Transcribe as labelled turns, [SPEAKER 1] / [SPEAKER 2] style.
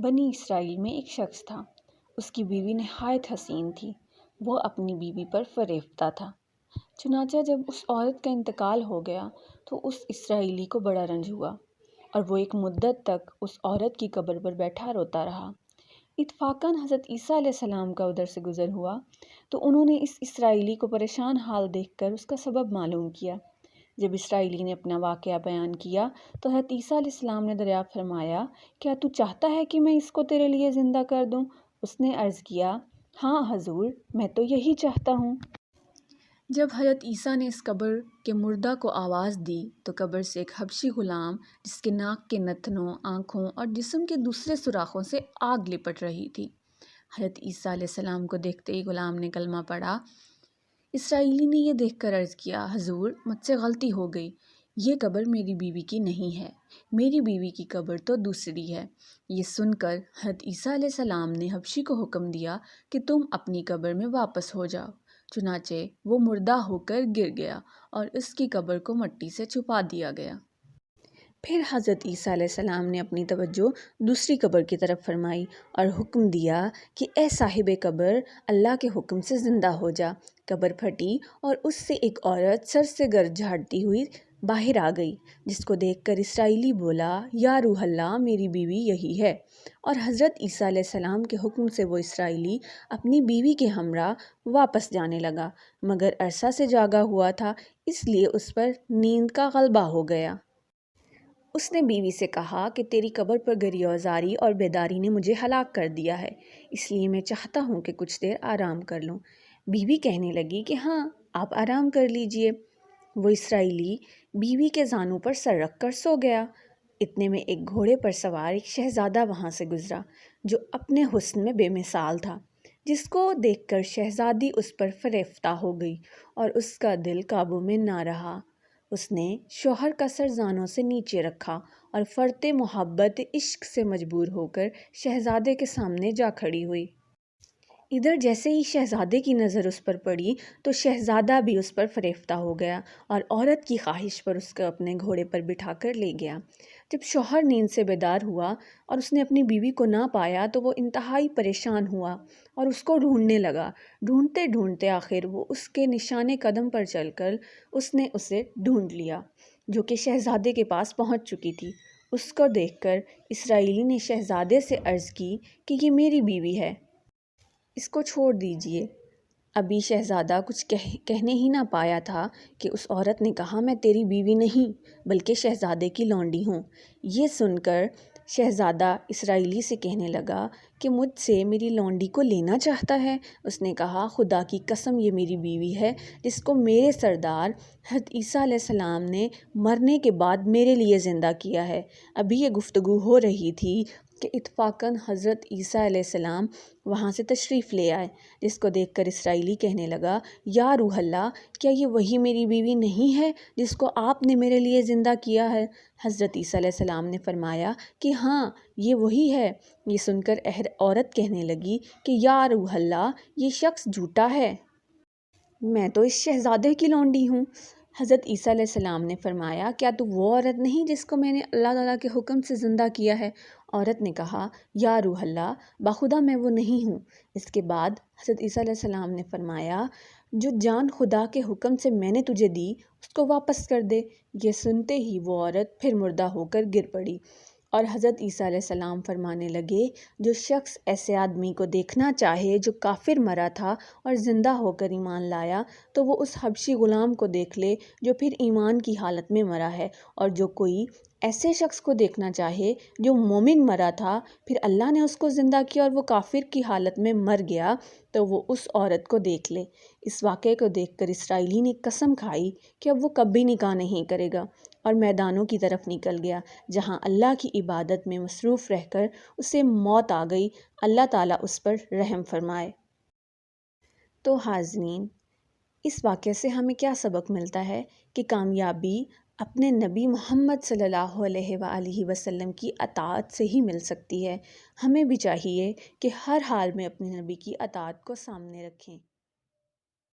[SPEAKER 1] بنی اسرائیل میں ایک شخص تھا۔ اس کی بیوی نہایت حسین تھی۔ وہ اپنی بیوی پر فریفتہ تھا۔ چنانچہ جب اس عورت کا انتقال ہو گیا تو اس اسرائیلی کو بڑا رنج ہوا اور وہ ایک مدت تک اس عورت کی قبر پر بیٹھا روتا رہا۔ اتفاقاً حضرت عیسیٰ علیہ السلام کا ادھر سے گزر ہوا تو انہوں نے اس اسرائیلی کو پریشان حال دیکھ کر اس کا سبب معلوم کیا۔ جب اسرائیلی نے اپنا واقعہ بیان کیا تو حضرت عیسیٰ علیہ السلام نے دریافت فرمایا، کیا تو چاہتا ہے کہ میں اس کو تیرے لیے زندہ کر دوں؟ اس نے عرض کیا، ہاں حضور، میں تو یہی چاہتا ہوں۔ جب حضرت عیسیٰ نے اس قبر کے مردہ کو آواز دی تو قبر سے ایک حبشی غلام، جس کے ناک کے نتنوں، آنکھوں اور جسم کے دوسرے سوراخوں سے آگ لپٹ رہی تھی، حضرت عیسیٰ علیہ السلام کو دیکھتے ہی غلام نے کلمہ پڑھا۔ اسرائیلی نے یہ دیکھ کر عرض کیا، حضور، مجھ سے غلطی ہو گئی، یہ قبر میری بیوی کی نہیں ہے، میری بیوی کی قبر تو دوسری ہے۔ یہ سن کر حضرت عیسیٰ علیہ السلام نے حبشی کو حکم دیا کہ تم اپنی قبر میں واپس ہو جاؤ۔ چنانچہ وہ مردہ ہو کر گر گیا اور اس کی قبر کو مٹی سے چھپا دیا گیا۔ پھر حضرت عیسیٰ علیہ السلام نے اپنی توجہ دوسری قبر کی طرف فرمائی اور حکم دیا کہ اے صاحب قبر، اللہ کے حکم سے زندہ ہو جا۔ قبر پھٹی اور اس سے ایک عورت سر سے گرد جھاڑتی ہوئی باہر آ گئی، جس کو دیکھ کر اسرائیلی بولا، یا روح اللہ، میری بیوی یہی ہے۔ اور حضرت عیسیٰ علیہ السلام کے حکم سے وہ اسرائیلی اپنی بیوی کے ہمراہ واپس جانے لگا، مگر عرصہ سے جاگا ہوا تھا، اس لیے اس پر نیند کا غلبہ ہو گیا۔ اس نے بیوی سے کہا کہ تیری قبر پر گریہوزاری اور بیداری نے مجھے ہلاک کر دیا ہے، اس لیے میں چاہتا ہوں کہ کچھ دیر آرام کر لوں۔ بیوی کہنے لگی کہ ہاں، آپ آرام کر لیجئے۔ وہ اسرائیلی بیوی کے زانوں پر سر رکھ کر سو گیا۔ اتنے میں ایک گھوڑے پر سوار ایک شہزادہ وہاں سے گزرا، جو اپنے حسن میں بے مثال تھا، جس کو دیکھ کر شہزادی اس پر فریفتہ ہو گئی اور اس کا دل قابو میں نہ رہا۔ اس نے شوہر کا سر زانوں سے نیچے رکھا اور فرط محبت عشق سے مجبور ہو کر شہزادے کے سامنے جا کھڑی ہوئی۔ ادھر جیسے ہی شہزادے کی نظر اس پر پڑی تو شہزادہ بھی اس پر فریفتہ ہو گیا اور عورت کی خواہش پر اس کو اپنے گھوڑے پر بٹھا کر لے گیا۔ جب شوہر نیند سے بیدار ہوا اور اس نے اپنی بیوی کو نہ پایا تو وہ انتہائی پریشان ہوا اور اس کو ڈھونڈنے لگا۔ ڈھونڈتے ڈھونڈتے آخر وہ اس کے نشان قدم پر چل کر اس نے اسے ڈھونڈ لیا، جو کہ شہزادے کے پاس پہنچ چکی تھی۔ اس کو دیکھ کر اسرائیلی نے شہزادے سے عرض کی کہ یہ میری بیوی ہے، اس کو چھوڑ دیجئے۔ ابھی شہزادہ کچھ کہنے ہی نہ پایا تھا کہ اس عورت نے کہا، میں تیری بیوی نہیں بلکہ شہزادے کی لونڈی ہوں۔ یہ سن کر شہزادہ اسرائیلی سے کہنے لگا کہ مجھ سے میری لونڈی کو لینا چاہتا ہے۔ اس نے کہا، خدا کی قسم، یہ میری بیوی ہے، جس کو میرے سردار حضرت عیسیٰ علیہ السلام نے مرنے کے بعد میرے لیے زندہ کیا ہے۔ ابھی یہ گفتگو ہو رہی تھی کہ اتفاقاً حضرت عیسیٰ علیہ السلام وہاں سے تشریف لے آئے، جس کو دیکھ کر اسرائیلی کہنے لگا، یا روح اللہ، کیا یہ وہی میری بیوی نہیں ہے جس کو آپ نے میرے لیے زندہ کیا ہے؟ حضرت عیسیٰ علیہ السلام نے فرمایا کہ ہاں، یہ وہی ہے۔ یہ سن کر عورت کہنے لگی کہ یا روح اللہ، یہ شخص جھوٹا ہے، میں تو اس شہزادے کی لونڈی ہوں۔ حضرت عیسیٰ علیہ السلام نے فرمایا، کیا تو وہ عورت نہیں جس کو میں نے اللہ تعالیٰ کے حکم سے زندہ کیا ہے؟ عورت نے کہا، یا روح اللہ، بخدا میں وہ نہیں ہوں۔ اس کے بعد حضرت عیسیٰ علیہ السلام نے فرمایا، جو جان خدا کے حکم سے میں نے تجھے دی اس کو واپس کر دے۔ یہ سنتے ہی وہ عورت پھر مردہ ہو کر گر پڑی اور حضرت عیسیٰ علیہ السلام فرمانے لگے، جو شخص ایسے آدمی کو دیکھنا چاہے جو کافر مرا تھا اور زندہ ہو کر ایمان لایا تو وہ اس حبشی غلام کو دیکھ لے جو پھر ایمان کی حالت میں مرا ہے، اور جو کوئی ایسے شخص کو دیکھنا چاہے جو مومن مرا تھا پھر اللہ نے اس کو زندہ کیا اور وہ کافر کی حالت میں مر گیا تو وہ اس عورت کو دیکھ لے۔ اس واقعے کو دیکھ کر اسرائیلی نے قسم کھائی کہ اب وہ کبھی نکاح نہیں کرے گا اور میدانوں کی طرف نکل گیا، جہاں اللہ کی عبادت میں مصروف رہ کر اسے موت آ گئی۔ اللہ تعالیٰ اس پر رحم فرمائے۔ تو حاضرین، اس واقعے سے ہمیں کیا سبق ملتا ہے کہ کامیابی اپنے نبی محمد صلی اللہ علیہ وآلہ وسلم کی اطاعت سے ہی مل سکتی ہے۔ ہمیں بھی چاہیے کہ ہر حال میں اپنے نبی کی اطاعت کو سامنے رکھیں۔